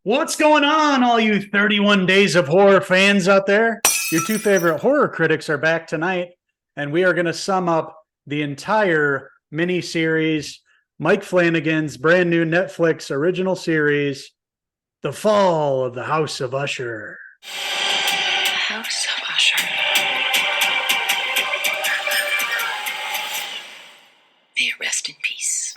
What's going on, all you 31 Days of Horror fans out there? Your two favorite horror critics are back tonight, and we are going to sum up the entire mini-series, Mike Flanagan's brand new Netflix original series, The Fall of the House of Usher. House of Usher. May it rest in peace.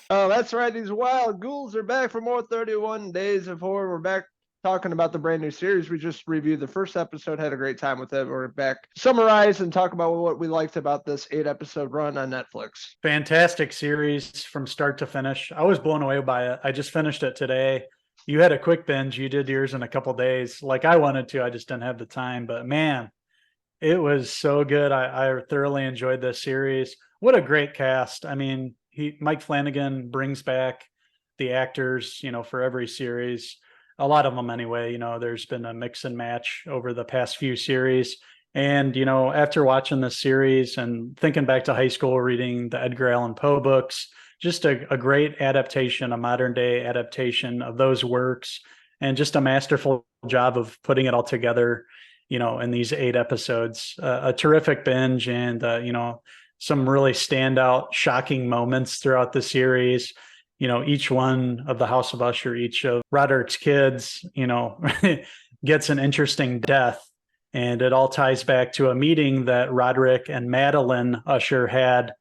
Oh, that's right. These wild ghouls are back for more 31 Days of Horror. We're back talking about the brand new series. We just reviewed the first episode, had a great time with it. We're back to summarize and talk about what we liked about this 8-episode run on Netflix. Fantastic series from start to finish. I was blown away by it. I just finished it today. You had a quick binge. You did yours in a couple days. Like I wanted to, I just didn't have the time. But man, it was so good. I thoroughly enjoyed this series. What a great cast. I mean, Mike Flanagan brings back the actors, for every series. A lot of them anyway. There's been a mix and match over the past few series. And, after watching this series and thinking back to high school, reading the Edgar Allan Poe books, just a great adaptation, a modern day adaptation of those works, and just a masterful job of putting it all together, in these 8 episodes. A terrific binge, and, some really standout, shocking moments throughout the series. Each one of the House of Usher, each of Roderick's kids, gets an interesting death. And it all ties back to a meeting that Roderick and Madeline Usher had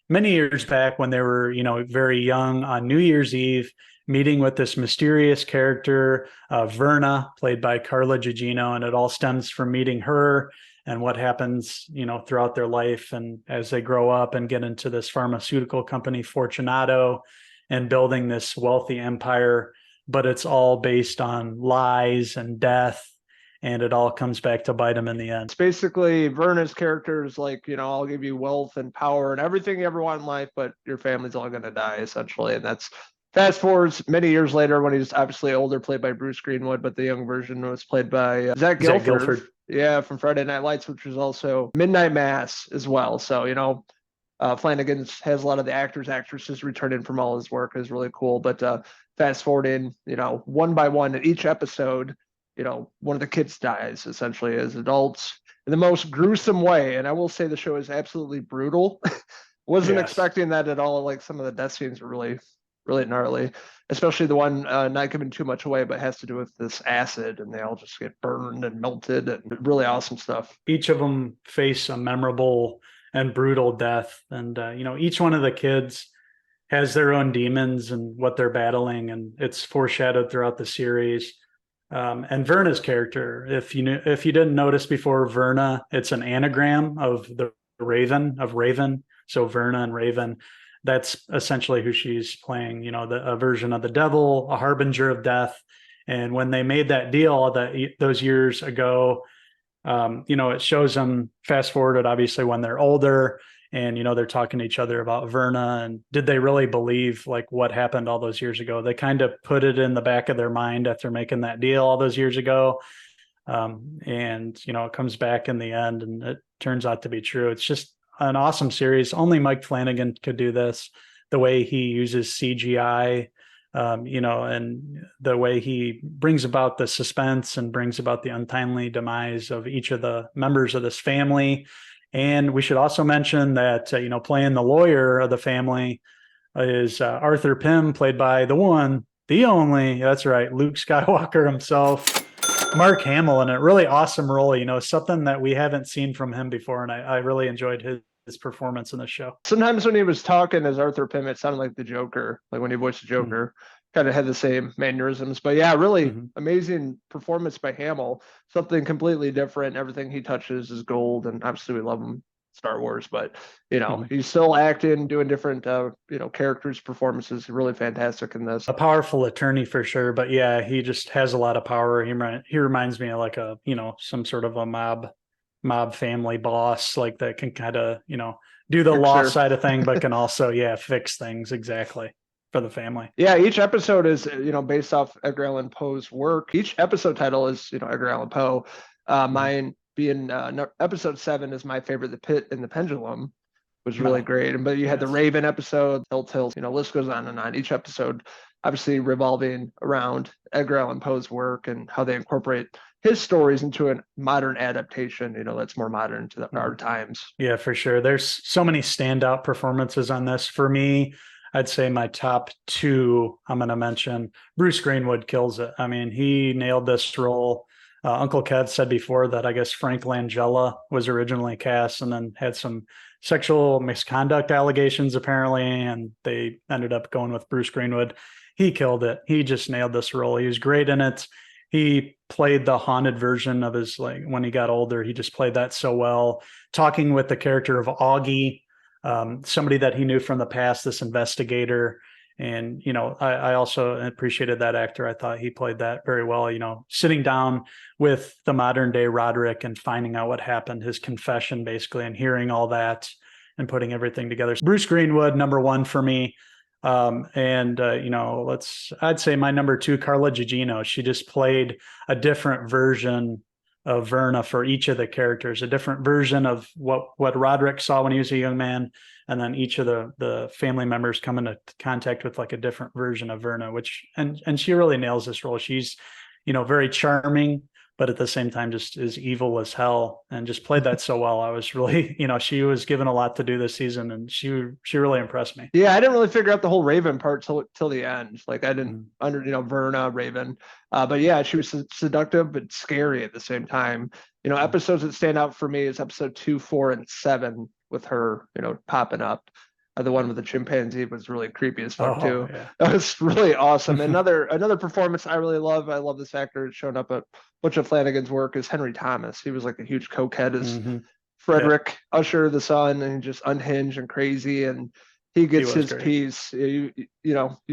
many years back when they were, very young, on New Year's Eve, meeting with this mysterious character, Verna, played by Carla Gugino. And it all stems from meeting her and what happens, throughout their life and as they grow up and get into this pharmaceutical company, Fortunato, and building this wealthy empire. But it's all based on lies and death. And it all comes back to bite them in the end. It's basically Verna's character is like, I'll give you wealth and power and everything you ever want in life, but your family's all going to die, essentially. And that's fast forwards many years later when he's obviously older, played by Bruce Greenwood, but the young version was played by Zach Gilford. Yeah, from Friday Night Lights, which was also Midnight Mass as well. So, Flanagan has a lot of the actors, actresses returning from all his work is really cool. But fast forwarding, one by one in each episode, one of the kids dies essentially as adults in the most gruesome way. And I will say the show is absolutely brutal. Wasn't expecting that at all. Like some of the death scenes are really, really gnarly, especially the one not giving too much away, but has to do with this acid and they all just get burned and melted and really awesome stuff. Each of them face a memorable and brutal death. And, each one of the kids has their own demons and what they're battling. And it's foreshadowed throughout the series. And Verna's character, if you didn't notice before, Verna, it's an anagram of the Raven. So Verna and Raven, that's essentially who she's playing, a version of the devil, a harbinger of death. And when they made that deal those years ago, it shows them fast forwarded, obviously, when they're older. And, they're talking to each other about Verna and did they really believe like what happened all those years ago? They kind of put it in the back of their mind after making that deal all those years ago. And, it comes back in the end and it turns out to be true. It's just an awesome series. Only Mike Flanagan could do this, the way he uses CGI, and the way he brings about the suspense and brings about the untimely demise of each of the members of this family. And we should also mention that, playing the lawyer of the family is Arthur Pym, played by the one, the only, that's right, Luke Skywalker himself, Mark Hamill, in a really awesome role, something that we haven't seen from him before. And I really enjoyed his performance in the show. Sometimes when he was talking as Arthur Pym, it sounded like the Joker, like when he voiced the Joker. Kind of had the same mannerisms, but yeah, really amazing performance by Hamill. Something completely different. Everything he touches is gold, and obviously we love him, Star Wars. But he's still acting, doing different, characters, performances. Really fantastic in this. A powerful attorney for sure, but yeah, he just has a lot of power. He reminds me of like a some sort of a mob family boss, like that can kind of do the law side of thing, but can also fix things exactly for the family. Yeah, each episode is based off Edgar Allan Poe's work. Each episode title is Edgar Allan Poe. Mine being episode 7 is my favorite, The Pit and the Pendulum, was really No. great. But you had the Yes. Raven episode, Telltale, list goes on and on. Each episode obviously revolving around Edgar Allan Poe's work and how they incorporate his stories into a modern adaptation, that's more modern to our times. Yeah, for sure. There's so many standout performances on this. For me, I'd say my top two, I'm going to mention Bruce Greenwood kills it. I mean, he nailed this role. Uncle Kev said before that I guess Frank Langella was originally cast and then had some sexual misconduct allegations apparently, and they ended up going with Bruce Greenwood. He killed it. He just nailed this role. He was great in it. He played the haunted version of his, like when he got older, he just played that so well. Talking with the character of Augie, somebody that he knew from the past, this investigator. And, I also appreciated that actor. I thought he played that very well, sitting down with the modern day Roderick and finding out what happened, his confession basically, and hearing all that and putting everything together. Bruce Greenwood, number one for me. I'd say my number two, Carla Gugino. She just played a different version of Verna for each of the characters, a different version of what Roderick saw when he was a young man. And then each of the family members come into contact with like a different version of Verna, and she really nails this role. She's, very charming, but at the same time, just is evil as hell, and just played that so well. I was really, she was given a lot to do this season, and she really impressed me. Yeah, I didn't really figure out the whole Raven part till the end. Like I didn't Verna, Raven, but yeah, she was seductive but scary at the same time. Episodes that stand out for me is episode 2, 4, and 7 with her, popping up. The one with the chimpanzee was really creepy as fuck too. Yeah. That was really awesome. Another performance I really love. I love this actor. It's shown up at a bunch of Flanagan's work is Henry Thomas. He was like a huge cokehead as Frederick Usher, the son, and just unhinged and crazy. And he gets his piece. You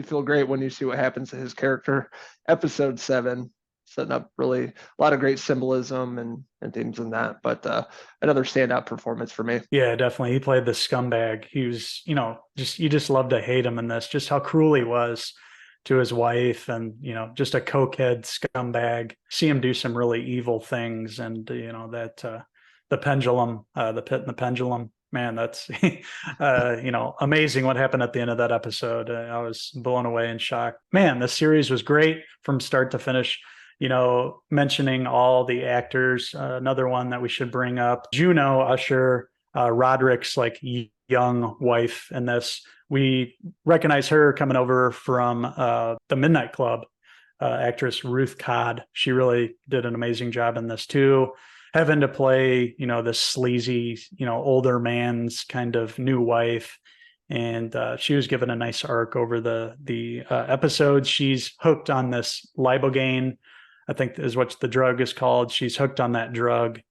feel great when you see what happens to his character. Episode 7. Setting up really a lot of great symbolism and themes in that, but another standout performance for me. Yeah, definitely. He played the scumbag. He was, you just love to hate him in this, just how cruel he was to his wife and, just a cokehead scumbag. See him do some really evil things. And, the pendulum, the pit and the pendulum, man, that's, amazing what happened at the end of that episode. I was blown away and shocked. Man, the series was great from start to finish. Mentioning all the actors, another one that we should bring up, Juno Usher, Roderick's like young wife in this. We recognize her coming over from the Midnight Club, actress Ruth Codd. She really did an amazing job in this too. Having to play, this sleazy, older man's kind of new wife. And she was given a nice arc over the episodes. She's hooked on this libogaine, I think is what the drug is called. She's hooked on that drug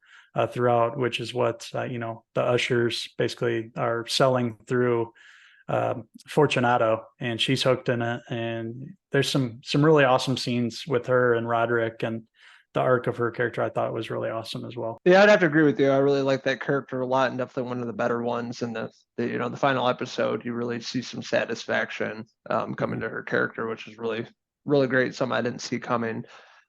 throughout, which is what, the ushers basically are selling through Fortunato, and she's hooked in it. And there's some really awesome scenes with her and Roderick, and the arc of her character I thought was really awesome as well. Yeah, I'd have to agree with you. I really like that character a lot, and definitely one of the better ones. In the final episode, you really see some satisfaction coming to her character, which is really, really great. Something I didn't see coming.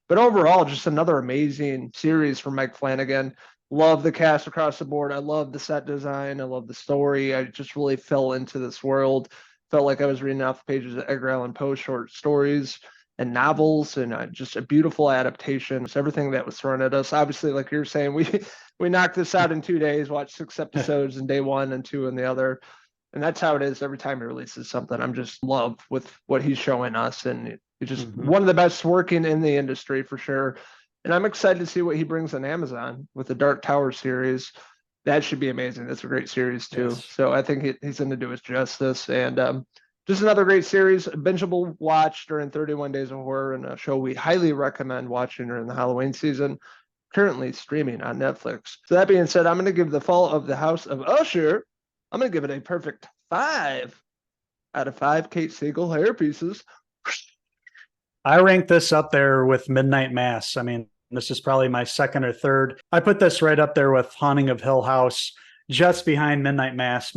But overall, just another amazing series from Mike Flanagan. Love the cast across the board. I love the set design. I love the story. I just really fell into this world. Felt like I was reading off the pages of Edgar Allan Poe short stories and novels, and just a beautiful adaptation. It's everything that was thrown at us. Obviously, like you're saying, we knocked this out in 2 days, watched 6 episodes in day 1 and 2 in the other. And that's how it is every time he releases something. I'm just in love with what he's showing us, and it's just one of the best working in the industry for sure. And I'm excited to see what he brings on Amazon with the Dark Tower series. That should be amazing. That's a great series too. Yes. So I think he's going to do us justice. And just another great series, bingeable watch during 31 Days of Horror, and a show we highly recommend watching during the Halloween season. Currently streaming on Netflix. So that being said, I'm going to give The Fall of the House of Usher, I'm going to give it a perfect 5 out of 5 Kate Siegel hair pieces. I rank this up there with Midnight Mass. I mean, this is probably my second or third. I put this right up there with Haunting of Hill House, just behind Midnight Mass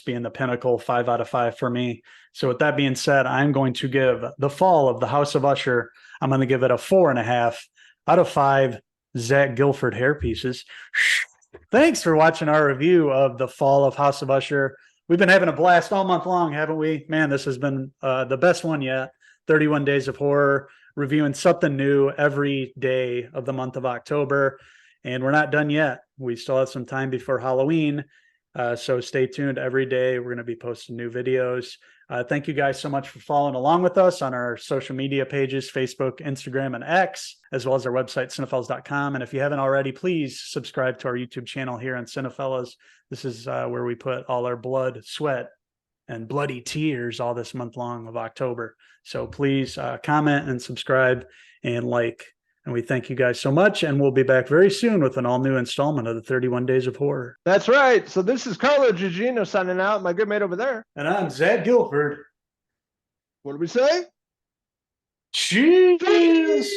being the pinnacle, 5 out of 5 for me. So with that being said, I'm going to give The Fall of the House of Usher, I'm going to give it a 4.5 out of 5 Zach Gilford hair pieces. thanks for watching our review of the fall of House of Usher. We've been having a blast all month long, haven't we? Man, this has been the best one yet. 31 Days of Horror, reviewing something new every day of the month of October. And we're not done yet. We still have some time before Halloween. So stay tuned every day. We're going to be posting new videos. Thank you guys so much for following along with us on our social media pages, Facebook, Instagram, and X, as well as our website, Cinephellas.com. And if you haven't already, please subscribe to our YouTube channel here on Cinephellas. This is where we put all our blood, sweat, and bloody tears all this month long of October. So please comment and subscribe and like. And we thank you guys so much. And we'll be back very soon with an all new installment of the 31 Days of Horror. That's right. So this is Carlo Gigino signing out. My good mate over there. And I'm Zach Guilford. What do we say? Cheers!